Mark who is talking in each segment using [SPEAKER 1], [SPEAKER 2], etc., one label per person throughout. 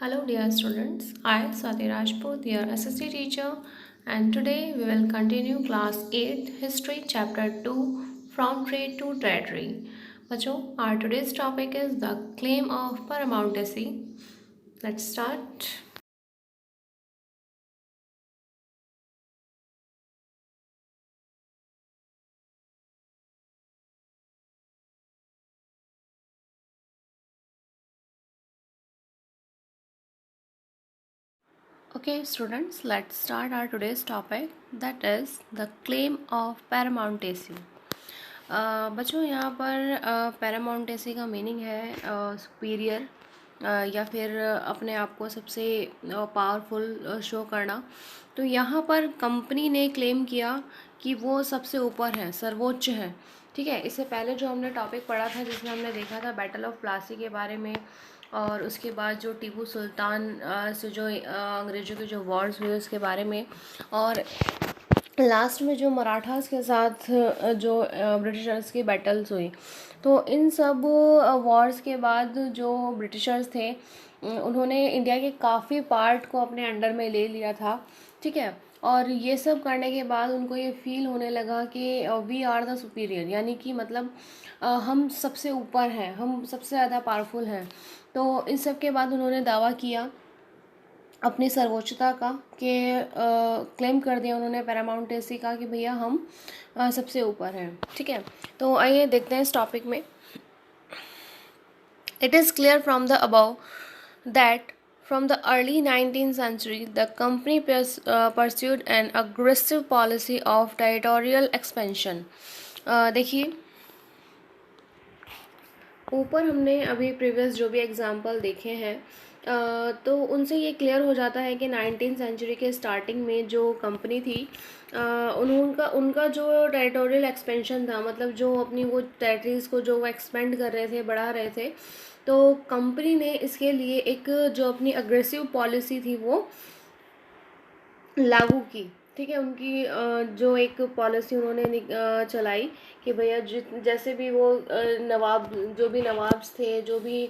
[SPEAKER 1] Hello, dear students. I, Swati Rajput, your SSC teacher, and today we will continue Class 8 History Chapter 2 From Trade to Territory. बच्चों, our today's topic is the claim of paramountcy. Let's start. Okay, students, let's start our today's topic, that is the claim of paramountcy. बच्चों यहाँ पर paramountcy का meaning है superior या फिर अपने आप को सबसे पावरफुल शो करना। तो यहाँ पर कंपनी ने क्लेम किया कि वो सबसे ऊपर है, सर्वोच्च है। ठीक है, इससे पहले जो हमने टॉपिक पढ़ा था जिसमें हमने देखा था बैटल ऑफ प्लासी के बारे में, और उसके बाद जो टीपू सुल्तान से जो अंग्रेज़ों के जो वॉर्स हुए उसके बारे में, और लास्ट में जो मराठास के साथ जो ब्रिटिशर्स की बैटल्स हुई। तो इन सब वॉर्स के बाद जो ब्रिटिशर्स थे उन्होंने इंडिया के काफ़ी पार्ट को अपने अंडर में ले लिया था। ठीक है, और ये सब करने के बाद उनको ये फील होने लगा कि वी आर द सुपीरियर, यानी कि मतलब हम सबसे ऊपर हैं, हम सबसे ज़्यादा पावरफुल हैं। तो इन सब के बाद उन्होंने दावा किया अपनी सर्वोच्चता का, कि क्लेम कर दिया उन्होंने पैरामाउंटेसी का कि भैया हम सबसे ऊपर हैं। ठीक है, तो आइए देखते हैं इस टॉपिक में। It is clear from the above that from the early 19th century, the company pursued an aggressive policy of territorial expansion. देखिए, ऊपर हमने अभी प्रीवियस जो भी एग्जांपल देखे हैं तो उनसे ये क्लियर हो जाता है कि 19th सेंचुरी के स्टार्टिंग में जो कंपनी थी उनका उनका जो टेरिटोरियल एक्सपेंशन था, मतलब जो अपनी वो टेरिटरीज़ को जो वो एक्सपेंड कर रहे थे, बढ़ा रहे थे, तो कंपनी ने इसके लिए एक जो अपनी अग्रेसिव पॉलिसी थी वो लागू की। ठीक है, उनकी जो एक पॉलिसी उन्होंने चलाई कि भैया जैसे भी वो नवाब, जो भी नवाब्स थे, जो भी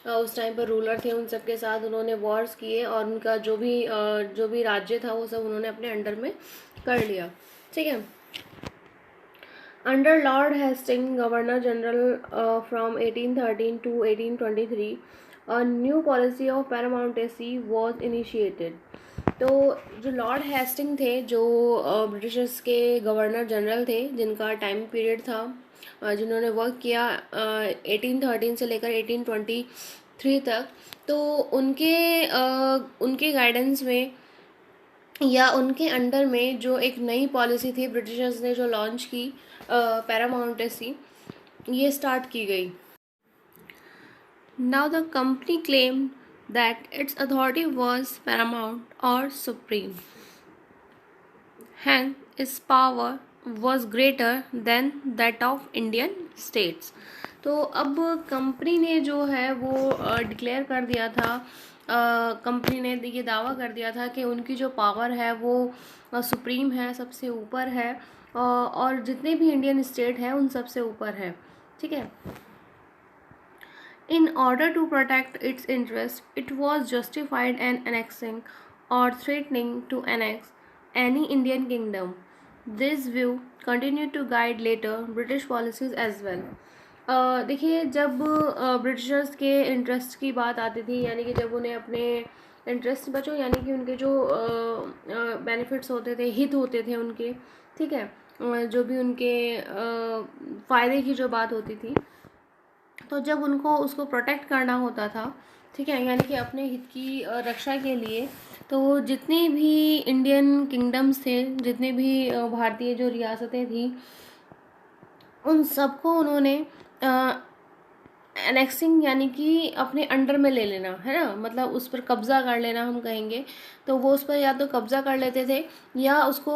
[SPEAKER 1] उस टाइम पर रूलर थे, उन सब के साथ उन्होंने वॉर्स किए और उनका जो भी राज्य था वो सब उन्होंने अपने अंडर में कर लिया। ठीक है, under Lord Hasting governor general from 1813 to 1823 a new policy of paramountcy was initiated. तो जो लॉर्ड हेस्टिंग थे, जो ब्रिटिशर्स के गवर्नर जनरल थे, जिनका टाइम पीरियड था, जिन्होंने वर्क किया 1813 से लेकर 1823 तक, तो उनके गाइडेंस में या उनके अंडर में जो एक नई पॉलिसी थी ब्रिटिशर्स ने जो लॉन्च की, पैरामाउंटेसी, ये स्टार्ट की गई। Now the company claim that it's authority was Paramount और supreme, hence its power was greater than that of Indian states. तो अब कंपनी ने जो है वो डिक्लेयर कर दिया था, कंपनी ने ये दावा कर दिया था कि उनकी जो पावर है वो सुप्रीम है, सबसे ऊपर है, और जितने भी इंडियन स्टेट हैं उन सबसे ऊपर है। ठीक है, in order to protect its interest, it was justified in annexing or threatening to annex any Indian kingdom. This view continued to guide later British policies as well. देखिए, जब ब्रिटिशर्स के इंटरेस्ट की बात आती थी, यानी कि जब उन्हें अपने इंटरेस्ट बचो, यानी कि उनके जो बेनिफिट्स होते थे, हित होते थे उनके, ठीक है, जो भी उनके फ़ायदे की जो बात होती थी, तो जब उनको उसको प्रोटेक्ट करना होता था, ठीक है, यानी कि अपने हित की रक्षा के लिए, तो जितने भी इंडियन किंगडम्स थे, जितने भी भारतीय जो रियासतें थी, उन सबको उन्होंने एनेक्सिंग यानी कि अपने अंडर में ले लेना, है ना, मतलब उस पर कब्ज़ा कर लेना हम कहेंगे। तो वो उस पर या तो कब्ज़ा कर लेते थे या उसको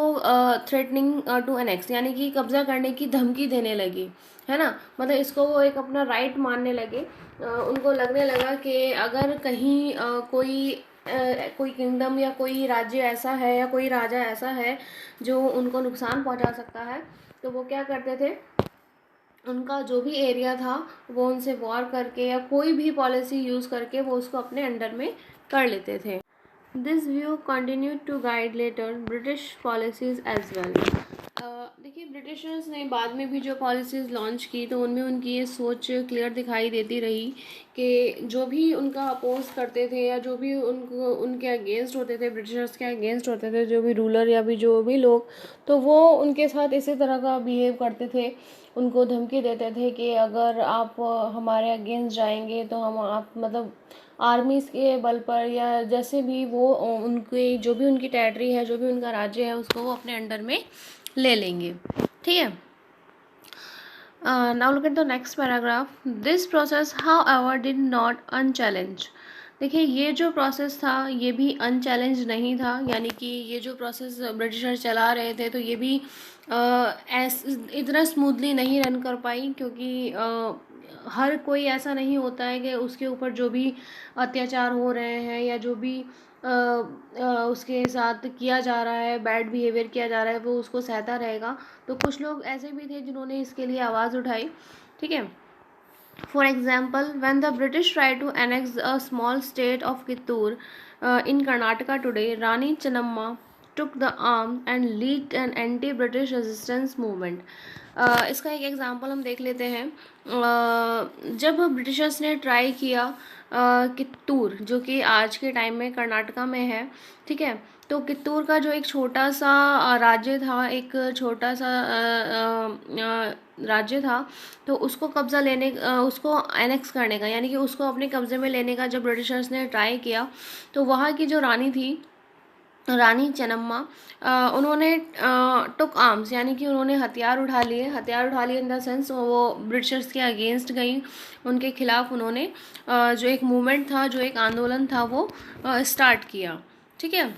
[SPEAKER 1] थ्रेटनिंग टू एनेक्स, यानी कि कब्ज़ा करने की धमकी देने लगी, है ना, मतलब इसको वो एक अपना राइट मानने लगे। उनको लगने लगा कि अगर कहीं कोई किंगडम या कोई राज्य ऐसा है या कोई राजा ऐसा है जो उनको नुकसान पहुंचा सकता है, तो वो क्या करते थे, उनका जो भी एरिया था वो उनसे वॉर करके या कोई भी पॉलिसी यूज़ करके वो उसको अपने अंडर में कर लेते थे। This view continued to guide later British policies as well. देखिए, ब्रिटिशर्स ने बाद में भी जो पॉलिसीज़ लॉन्च की तो उनमें उनकी ये सोच क्लियर दिखाई देती रही कि जो भी उनका अपोज करते थे या जो भी उनको उनके अगेंस्ट होते थे, ब्रिटिशर्स के अगेंस्ट होते थे जो भी रूलर या भी जो भी लोग, तो वो उनके साथ इसी तरह का बिहेव करते थे, उनको धमकी देते थे कि अगर आप हमारे अगेंस्ट जाएंगे तो हम आप मतलब आर्मीज़ के बल पर या जैसे भी वो उनकी जो भी उनकी टेरिटरी है, जो भी उनका राज्य है, उसको वो अपने अंडर में ले लेंगे। ठीक है। Now look at the next paragraph. This process how ever did not unchallenged. देखिए, ये जो प्रोसेस था ये भी अनचैलेंज नहीं था, यानी कि ये जो प्रोसेस ब्रिटिशर्स चला रहे थे तो ये भी इतना स्मूथली नहीं रन कर पाई, क्योंकि हर कोई ऐसा नहीं होता है कि उसके ऊपर जो भी अत्याचार हो रहे हैं या जो भी उसके साथ किया जा रहा है, बैड बिहेवियर किया जा रहा है, वो उसको सहता रहेगा। तो कुछ लोग ऐसे भी थे जिन्होंने इसके लिए आवाज़ उठाई। ठीक है। For example, when the British tried to annex a small state of Kittur in Karnataka today, Rani Channamma took the arm and led an anti-British resistance movement. इसका एक एग्जांपल हम देख लेते हैं। जब ब्रिटिशर्स ने ट्राई किया कित्तूर, जो कि आज के टाइम में कर्नाटका में है, ठीक है, तो कित्तूर का जो एक छोटा सा राज्य था, एक छोटा सा राज्य था, तो उसको कब्ज़ा लेने उसको एनेक्स करने का, यानी कि उसको अपने कब्ज़े में लेने का जब ब्रिटिशर्स ने ट्राई किया, तो वहाँ की जो रानी थी, रानी चन्नम्मा, उन्होंने टुक आर्म्स, यानी कि उन्होंने हथियार उठा लिए इन द सेंस वो ब्रिटिशर्स के अगेंस्ट गई, उनके खिलाफ उन्होंने जो एक मूवमेंट था, जो एक आंदोलन था, वो स्टार्ट किया। ठीक है।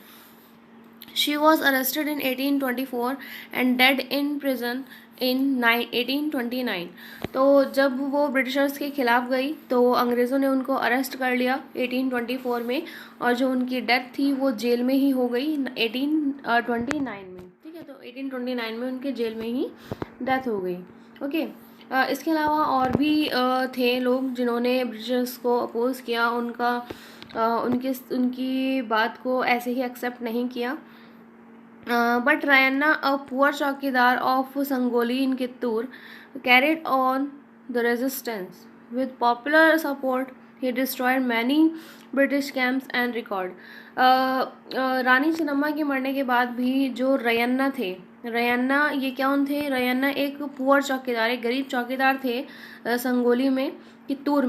[SPEAKER 1] She was arrested in 1824 and dead in prison in 1829। तो जब वो ब्रिटिशर्स के खिलाफ गई तो अंग्रेज़ों ने उनको अरेस्ट कर लिया 1824 में, और जो उनकी डेथ थी वो जेल में ही हो गई 1829 में। ठीक है, तो 1829 में उनके जेल में ही डेथ हो गई। ओके। इसके अलावा और भी थे लोग जिन्होंने ब्रिटिशर्स को अपोज़ किया, उनकी बात को ऐसे ही एक्सेप्ट नहीं किया। But Rayanna, a poor chowkidar of Sangoli in Kittur, carried on the resistance. With popular support, he destroyed many British camps and record. रानी चन्नम्मा के मरने के बाद भी जो रयन्ना थे, रयन्ना ये कौन थे? रयन्ना एक पुअर चौकीदार, एक गरीब चौकीदार थे संगोली में, कित्तूर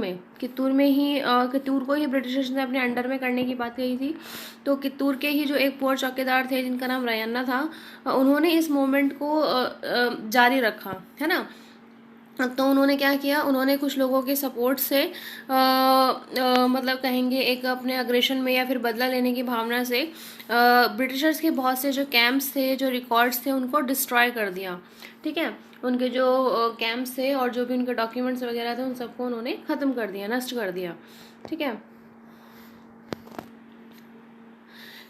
[SPEAKER 1] में ही कित्तूर को ही ब्रिटिशर्स ने अपने अंडर में करने की बात कही थी। तो कित्तूर के ही जो एक पुअर चौकीदार थे जिनका नाम रयन्ना था, उन्होंने इस मूवमेंट को जारी रखा, है ना। तो उन्होंने क्या किया, उन्होंने कुछ लोगों के सपोर्ट से मतलब कहेंगे एक अपने अग्रेशन में या फिर बदला लेने की भावना से ब्रिटिशर्स के बहुत से जो कैंप्स थे, जो रिकॉर्ड्स थे, उनको डिस्ट्रॉय कर दिया। ठीक है, उनके जो कैंप्स थे और जो भी उनके डॉक्यूमेंट्स वगैरह थे उन सबको उन्होंने ख़त्म कर दिया, नष्ट कर दिया। ठीक है।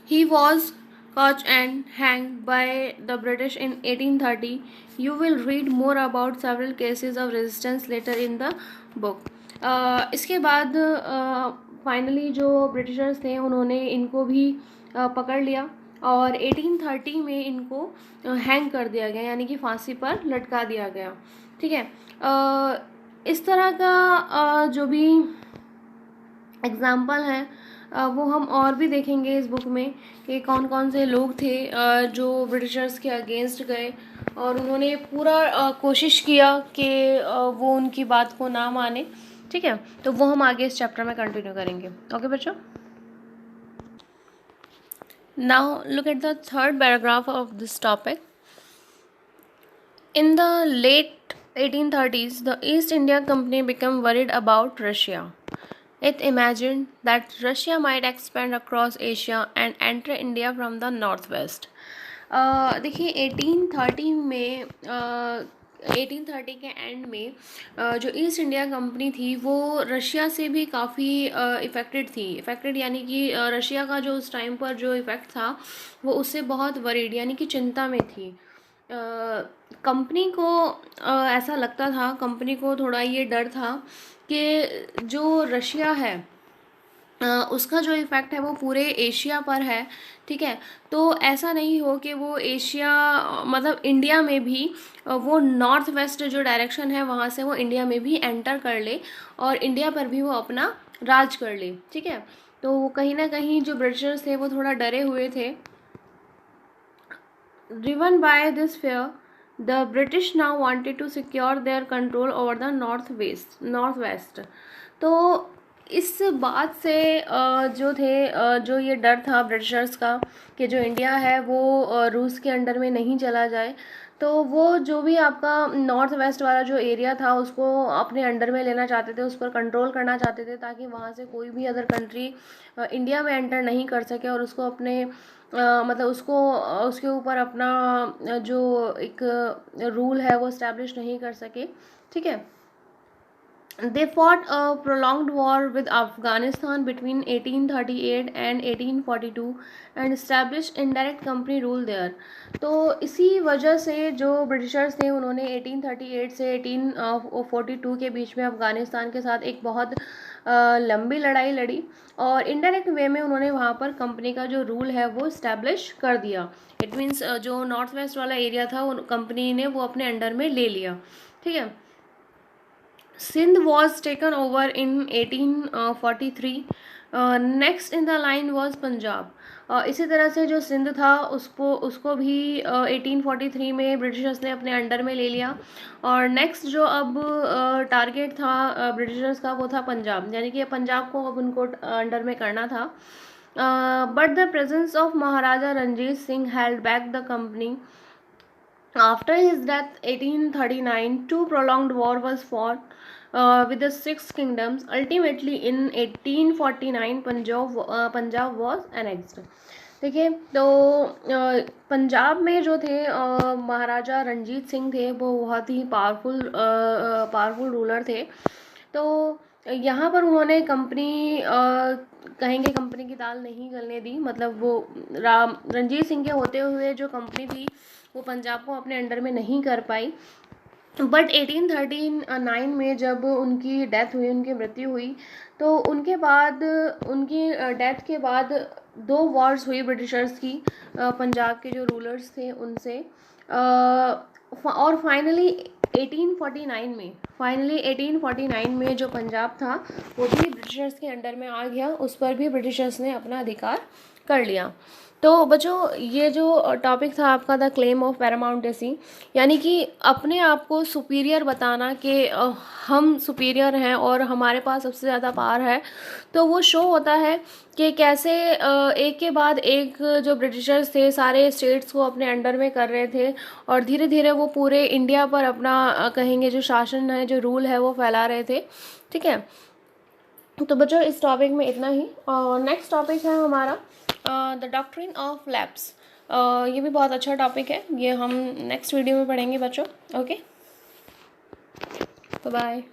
[SPEAKER 1] He was caught and hanged by the British in 1830. You will read more about several cases of resistance later in the book. इसके बाद फाइनली जो ब्रिटिशर्स थे उन्होंने इनको भी पकड़ लिया और 1830 में इनको हैंग कर दिया गया, यानी कि फांसी पर लटका दिया गया। ठीक है। इस तरह का जो भी एग्ज़ाम्पल है वो हम और भी देखेंगे इस बुक में कि कौन कौन से लोग थे जो ब्रिटिशर्स के अगेंस्ट गए और उन्होंने पूरा कोशिश किया कि वो उनकी बात को ना माने। ठीक है, तो वो हम आगे इस चैप्टर में कंटिन्यू करेंगे। ओके बच्चों, now look at the third paragraph of this topic. In the late 1830s, the East India Company became worried about Russia. It imagined that Russia might expand across Asia and enter India from the northwest. देखिए 1830 में 1830 के and में जो east India company थी वो Russia से भी काफ़ी इफ़ेक्टेड यानी कि रशिया का जो उस टाइम पर जो इफ़ेक्ट था वो उससे बहुत वरीड यानी कि चिंता में थी। कंपनी को ऐसा लगता था, कंपनी को थोड़ा ये डर था कि जो रशिया है उसका जो इफ़ेक्ट है वो पूरे एशिया पर है, ठीक है। तो ऐसा नहीं हो कि वो एशिया मतलब इंडिया में भी वो नॉर्थ वेस्ट जो डायरेक्शन है वहाँ से वो इंडिया में भी एंटर कर ले और इंडिया पर भी वो अपना राज कर ले, ठीक है। तो कहीं ना कहीं जो ब्रिटिशर्स थे वो थोड़ा डरे हुए थे। Driven by this fear, the British now wanted to secure their control over the northwest. तो इस बात से जो थे जो ये डर था ब्रिटिशर्स का कि जो इंडिया है वो रूस के अंडर में नहीं चला जाए, तो वो जो भी आपका नॉर्थ वेस्ट वाला जो एरिया था उसको अपने अंडर में लेना चाहते थे, उस पर कंट्रोल करना चाहते थे, ताकि वहाँ से कोई भी अदर कंट्री इंडिया में एंटर नहीं कर सके और उसको अपने मतलब उसको उसके ऊपर अपना जो एक रूल है वो इस्टेब्लिश नहीं कर सके, ठीक है। They fought a prolonged war with Afghanistan between 1838 and 1842 and established indirect company rule there. तो इसी वजह से जो ब्रिटिशर्स थे उन्होंने 1838 से 1842 के बीच में अफ़गानिस्तान के साथ एक बहुत लंबी लड़ाई लड़ी और इनडायरेक्ट वे में उन्होंने वहाँ पर कंपनी का जो रूल है वो इस्टेब्लिश कर दिया। इट मीन्स जो नॉर्थ वेस्ट वाला एरिया था वो कंपनी ने वो अपने अंडर में ले लिया, ठीक है। Sindh was taken over in 1843. Next in the line was Punjab. इसी तरह से जो सिंध था उसको भी 1843 में ब्रिटिशर्स ने अपने अंडर में ले लिया और नेक्स्ट जो अब टारगेट था ब्रिटिशर्स का वो था पंजाब, यानी कि पंजाब को अब उनको अंडर में करना था। But the presence of Maharaja Ranjit Singh held back the company. After his death, 1839, two prolonged war was fought with the Six Kingdoms. Ultimately, in 1849, Punjab was annexed. देखिए तो पंजाब में जो थे महाराजा रंजीत सिंह थे वो बहुत ही पावरफुल रूलर थे। तो यहाँ पर उन्होंने कंपनी कहेंगे कंपनी की दाल नहीं गलने दी, मतलब वो रंजीत सिंह के होते हुए जो कंपनी थी वो पंजाब को अपने अंडर में नहीं कर पाई। बट 1839 में जब उनकी डेथ हुई, उनकी मृत्यु हुई, तो उनके बाद उनकी डेथ के बाद दो वॉर्स हुई ब्रिटिशर्स की पंजाब के जो रूलर्स थे उनसे और फाइनली 1849 में जो पंजाब था वो भी ब्रिटिशर्स के अंडर में आ गया, उस पर भी ब्रिटिशर्स ने अपना अधिकार कर लिया। तो बच्चों ये जो टॉपिक था आपका द क्लेम ऑफ पैरामाउंटेसी, यानी कि अपने आप को सुपीरियर बताना कि हम सुपीरियर हैं और हमारे पास सबसे ज़्यादा पावर है। तो वो शो होता है कि कैसे एक के बाद एक जो ब्रिटिशर्स थे सारे स्टेट्स को अपने अंडर में कर रहे थे और धीरे धीरे वो पूरे इंडिया पर अपना कहेंगे जो शासन है, जो रूल है वो फैला रहे थे, ठीक है। तो बच्चों इस टॉपिक में इतना ही। और नेक्स्ट टॉपिक है हमारा द डॉक्ट्रिन ऑफ लैप्स। ये भी बहुत अच्छा टॉपिक है, ये हम नेक्स्ट वीडियो में पढ़ेंगे बच्चों। Okay, bye.